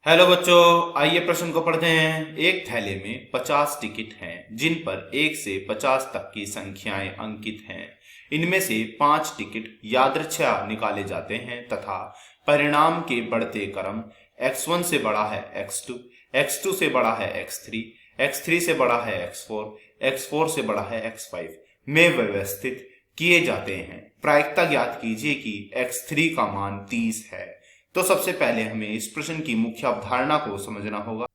Hello बच्चों, आइए प्रश्न को पढ़ते हैं। एक थैले में 50 टिकट हैं जिन पर 1 से 50 तक की संख्याएं अंकित हैं। इनमें से 5 टिकट यादृच्छा निकाले जाते हैं तथा परिणाम के बढ़ते क्रम x1 से बड़ा है x2, x2 से बड़ा है x3, x3 से बड़ा है x4, x4 से बड़ा है x5 में व्यवस्थित किए जाते हैं। प्रायिकता ज्ञात कीजिए कि x3 का मान 30 है। तो सबसे पहले हमें इस प्रश्न की मुख्य अवधारणा को समझना होगा।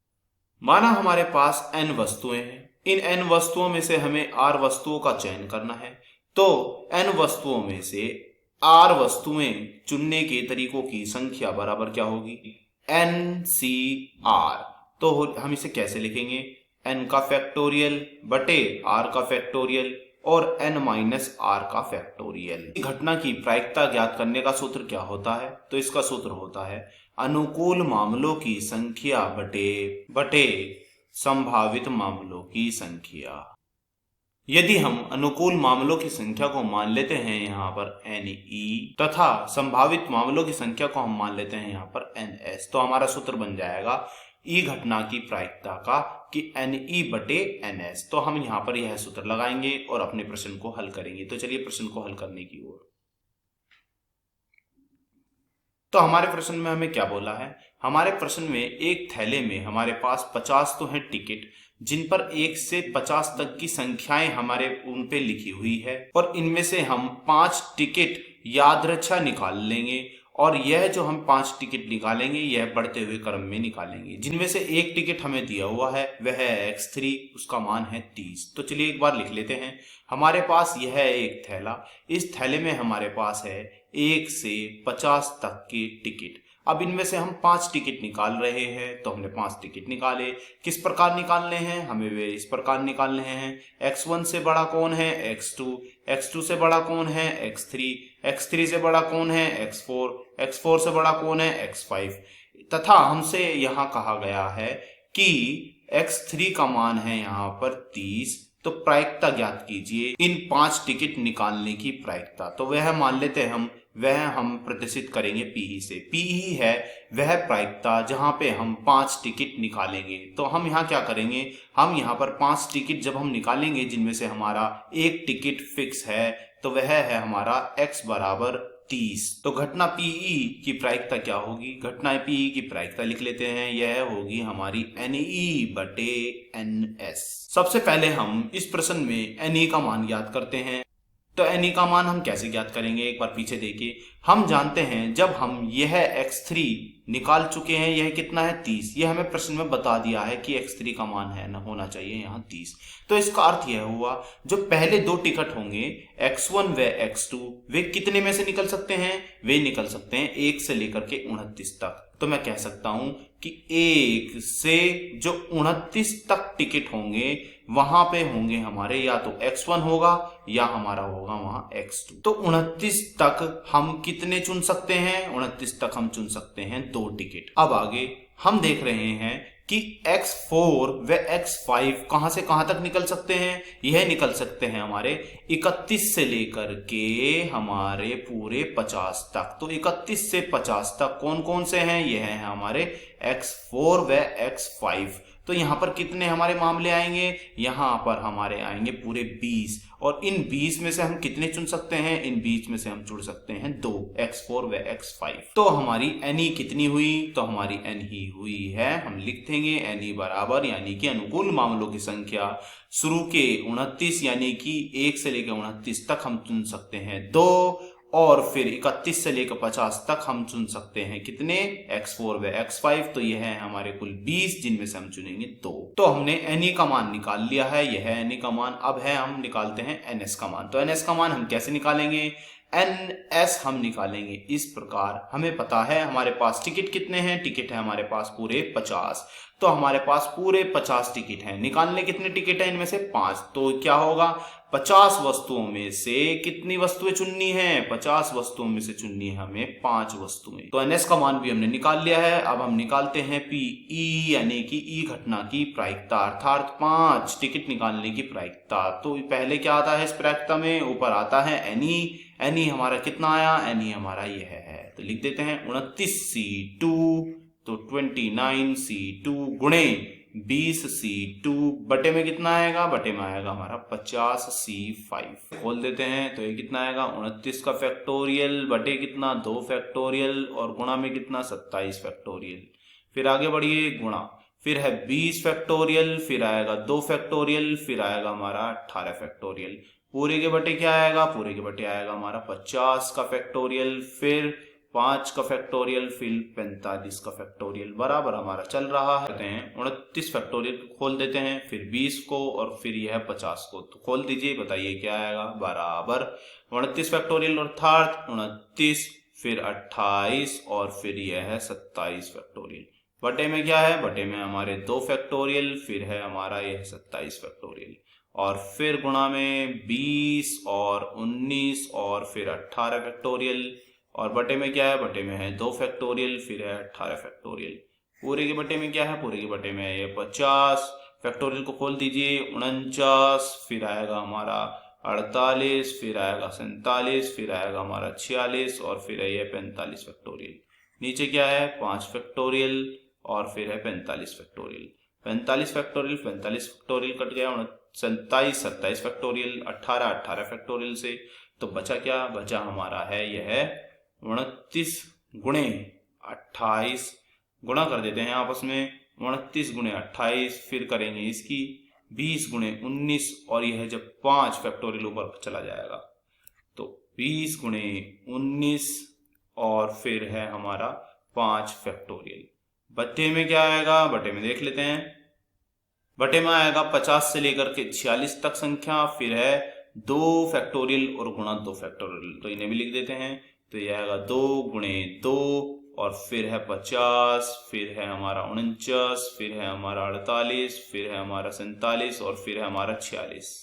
माना हमारे पास n वस्तुएं हैं। इन n वस्तुओं में से हमें r वस्तुओं का चयन करना है। तो n वस्तुओं में से r वस्तुएं चुनने के तरीकों की संख्या बराबर क्या होगी? NCR। तो हम इसे कैसे लिखेंगे? n का फैक्टोरियल बटे r का फैक्टोरियल और n माइनस आर का फैक्टोरियल। घटना की प्रायिकता ज्ञात करने का सूत्र क्या होता है? तो इसका सूत्र होता है अनुकूल मामलों की संख्या बटे संभावित मामलों की संख्या। यदि हम अनुकूल मामलों की संख्या को मान लेते हैं यहाँ पर NE तथा संभावित मामलों की संख्या को हम मान लेते हैं यहाँ पर NS, तो हमारा सूत्र बन जाएगा ई घटना की प्रायिकता का कि NE बटे NS। तो हम यहाँ पर यह सूत्र लगाएंगे और अपने प्रश्न को हल करेंगे। तो चलिए प्रश्न को हल करने की ओर। तो हमारे प्रश्न में हमें क्या बोला है? हमारे प्रश्न में एक थैले में हमारे पास 50 तो है टिकट जिन पर 1 से 50 तक की संख्याएं हमारे उन पे लिखी हुई है और इनमें से हम 5 टिकट यादृच्छा निकाल लेंगे और यह जो हम 5 टिकट निकालेंगे यह बढ़ते हुए क्रम में निकालेंगे। जिनमें से एक टिकट हमें दिया हुआ है वह है x3, उसका मान है 30। तो चलिए एक बार लिख लेते हैं। हमारे पास यह है एक थैला, इस थैले में हमारे पास है 1 से 50 तक के टिकट। अब इनमें से हम 5 टिकट निकाल रहे हैं। तो हमने 5 टिकट निकाले। किस प्रकार निकालने हैं? हमें वे इस प्रकार निकालने हैं। x1 से बड़ा कौन है? x2, x2 से बड़ा कौन है? x3, x3 से बड़ा कौन है? x4, x4 से बड़ा कौन है? x5 तथा हमसे यहाँ कहा गया है कि x3 का मान है यहाँ पर 30। तो प्रायिकता ज्ञात कीजिए इन 5 टिकट निकालने की प्रायिकता। तो वह मान लेते हैं हम प्रदर्शित करेंगे PE से। PE है वह प्रायिकता जहां पे हम 5 टिकट निकालेंगे। तो हम यहाँ क्या करेंगे? हम यहाँ पर 5 टिकट जब हम निकालेंगे जिनमें से हमारा एक टिकट फिक्स है तो वह है हमारा x बराबर 30। तो घटना PE की प्रायिकता क्या होगी? घटना PE की प्रायिकता लिख लेते हैं, यह होगी हमारी NE बटे NS। सबसे पहले हम इस प्रश्न में NE का मान ज्ञात करते हैं। तो NE का मान हम कैसे ज्ञात करेंगे? एक बार पीछे देखिए। हम जानते हैं जब हम यह x3 निकाल चुके हैं, यह कितना है? 30। यह हमें प्रश्न में बता दिया है कि x3 का मान है ना होना चाहिए यहाँ 30। तो इसका अर्थ यह हुआ जो पहले 2 टिकट होंगे x1 व x2 वे कितने में से निकल सकते हैं? वे निकल सकते हैं 1 से लेकर के 29 तक। तो मैं कह सकता हूं कि 1 से जो 29 तक टिकट होंगे वहां पे होंगे हमारे या तो x1 होगा या हमारा होगा वहां x2। तो 29 तक हम कितने चुन सकते हैं? 29 तक हम चुन सकते हैं 2 टिकट। अब आगे हम देख रहे हैं कि x4 व x5 कहां से कहां तक निकल सकते हैं? यह निकल सकते हैं हमारे 31 से लेकर के हमारे पूरे 50 तक। तो 31 से 50 तक कौन कौन से हैं? यह हैं हमारे x4 व x5। तो यहाँ पर कितने हमारे मामले आएंगे? यहाँ पर हमारे आएंगे पूरे 20 और इन 20 में से हम कितने चुन सकते हैं? इन 20 में से हम चुन सकते हैं 2, x4 व x5। तो हमारी NE कितनी हुई? तो हमारी NE हुई है, हम लिख देंगे NE बराबर यानी कि अनुकूल मामलों की संख्या शुरू के 29 यानी कि 1 से लेकर 29 तक हम चुन सकते हैं 2 और फिर 31 से लेकर 50 तक हम चुन सकते हैं कितने? x4 व x5। तो यह है हमारे कुल 20 जिनमें से हम चुनेंगे 2। तो हमने NE का मान निकाल लिया है, यह है NE का मान। अब है हम निकालते हैं NS का मान। तो NS का मान हम कैसे निकालेंगे? NS हम निकालेंगे इस प्रकार। हमें पता है हमारे पास टिकट कितने हैं? टिकट है हमारे पास पूरे 50। तो हमारे पास पूरे 50 टिकट हैं। निकालने कितने टिकट हैं? इनमें से 5। तो क्या होगा? 50 वस्तुओं में से कितनी वस्तुएं चुननी है? 50 वस्तुओं में से चुननी है हमें 5 वस्तुएं। तो NS का मान भी हमने निकाल लिया है। अब हम निकालते हैं PE यानी कि ई घटना की प्रायिकता अर्थात 5 टिकट निकालने की प्रायिकता। तो पहले क्या आता है इस प्रायिकता में? ऊपर आता है NE। NE हमारा कितना आया? NE हमारा यह है। तो लिख देते हैं 29C2 तो 29C2 गुणे 20C2 बटे में कितना आएगा, बटे में आएगा हमारा 50C5। खोल देते हैं तो ये कितना आएगा 29 का फैक्टोरियल बटे कितना 2 फैक्टोरियल और गुणा में कितना 27 फैक्टोरियल। फिर आगे बढ़िए गुणा, फिर है 20 फैक्टोरियल, फिर आएगा 2 फैक्टोरियल, फिर आएगा हमारा 18 फैक्टोरियल। पूरे के बटे क्या आएगा, पूरे के बटे आएगा हमारा 50 का फैक्टोरियल, फिर 5 का फैक्टोरियल, फिर 45 का फैक्टोरियल बराबर हमारा चल रहा है। कहते हैं 29 फैक्टोरियल खोल देते हैं, फिर 20 को और फिर यह 50 को, तो खोल दीजिए, बताइए क्या आएगा, बराबर 29 फैक्टोरियल अर्थात 29, फिर 28 और फिर यह है 27 फैक्टोरियल। बटे में क्या है, बटे में हमारे 2 फैक्टोरियल, फिर है हमारा यह 27 फैक्टोरियल और फिर गुणा में 20 और 19 और फिर 18 फैक्टोरियल और बटे में क्या है, बटे में है 2 फैक्टोरियल, फिर है 18 फैक्टोरियल। पूरे के बटे में क्या है, पूरे के बटे में है ये 50 फैक्टोरियल को खोल दीजिए 49, फिर आएगा हमारा 48, फिर आएगा 47, फिर आएगा हमारा 46 और फिर है ये 45 फैक्टोरियल। नीचे क्या है 5 फैक्टोरियल और फिर है 45 फैक्टोरियल। 45 फैक्टोरियल 45 फैक्टोरियल कट गया 27 फैक्टोरियल, 18 फैक्टोरियल से, तो बचा क्या, बचा हमारा है यह 29 गुणे 28, गुणा कर देते हैं आपस में 29 गुणे 28, फिर करेंगे इसकी 20 गुणे 19 और यह जब 5 फैक्टोरियल ऊपर चला जाएगा तो 20 गुणे 19 और फिर है हमारा 5 फैक्टोरियल। बटे में क्या आएगा, बटे में देख लेते हैं, बटे में आएगा 50 से लेकर के 46 तक संख्या, फिर है 2 फैक्टोरियल और गुणा 2 फैक्टोरियल, तो इन्हें भी लिख देते हैं। तो यह आएगा 2 गुणे 2 और फिर है 50, फिर है हमारा 49, फिर है हमारा 48, फिर है हमारा 47 और फिर है हमारा 46।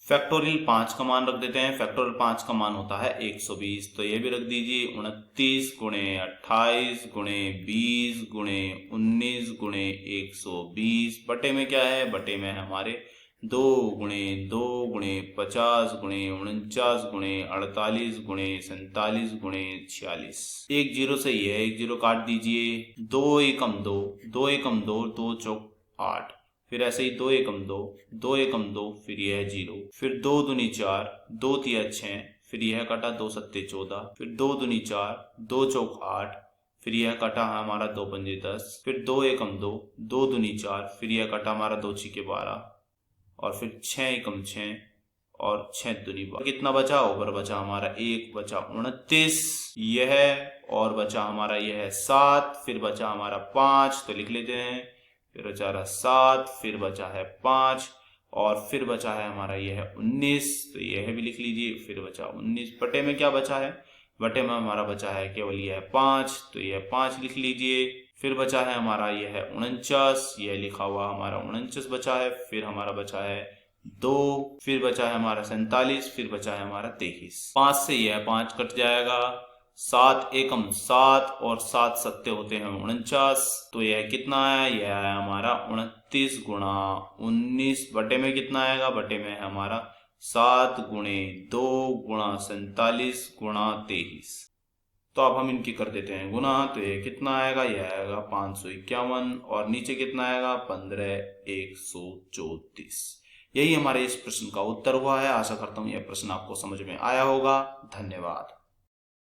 फैक्टोरियल 5 का मान रख देते हैं, फैक्टोरियल 5 का मान होता है 120, तो ये भी रख दीजिए 29 गुणे 28 गुणे 20 गुणे 19 गुणे 120। बटे में क्या है, बटे में हमारे 2 गुणे 2 गुणे 50 गुणे 49 गुणे 48 गुणे 47 गुणे 46। एक जीरो से ये एक जीरो काट दीजिए, 2 एकम 2, 2 एकम 2, 2 चौक 8, फिर ऐसे ही 2 एकम 2, 2 एकम 2, फिर यह 0, फिर 2 दूनी 4, 2 तिया 6, फिर यह कटा 2 सत्ते 14, फिर 2 दूनी 4, 2 चौक 8, फिर यह कटा हमारा 2 पंजे 10, फिर 2 एकम 2, 2 दूनी 4, फिर यह कटा हमारा 2 छिके 12 और फिर 6 एकम 6 और 6 दूनी 12। कितना बचा, ऊपर बचा हमारा 1, बचा 29, यह और बचा हमारा यह 7, फिर बचा हमारा 5, तो लिख लेते हैं, फिर बचा रहा 7, फिर बचा है 5 और फिर बचा है हमारा यह 19, तो यह भी लिख लीजिए, फिर बचा 19। बटे में क्या बचा है, बटे में हमारा बचा है केवल यह 5, तो यह 5 लिख लीजिए। फिर बचा है हमारा यह 49, यह लिखा हुआ हमारा 49 बचा है, फिर हमारा बचा है 2, फिर बचा है हमारा 47, फिर बचा है हमारा 23। 5 से यह 5 कट जाएगा, 7 एकम 7 और 7 सत्ते होते हैं 49, तो यह कितना आया, यह आया हमारा 29 गुणा 19। बटे में कितना आएगा, बटे में हमारा 7 गुणे 2 गुणा 47 गुणा 23। तो अब हम इनकी कर देते हैं गुना, तो ये कितना आएगा, यह आएगा 551 और नीचे कितना आएगा 15,134। यही हमारे इस प्रश्न का उत्तर हुआ है। आशा करता हूँ यह प्रश्न आपको समझ में आया होगा। धन्यवाद।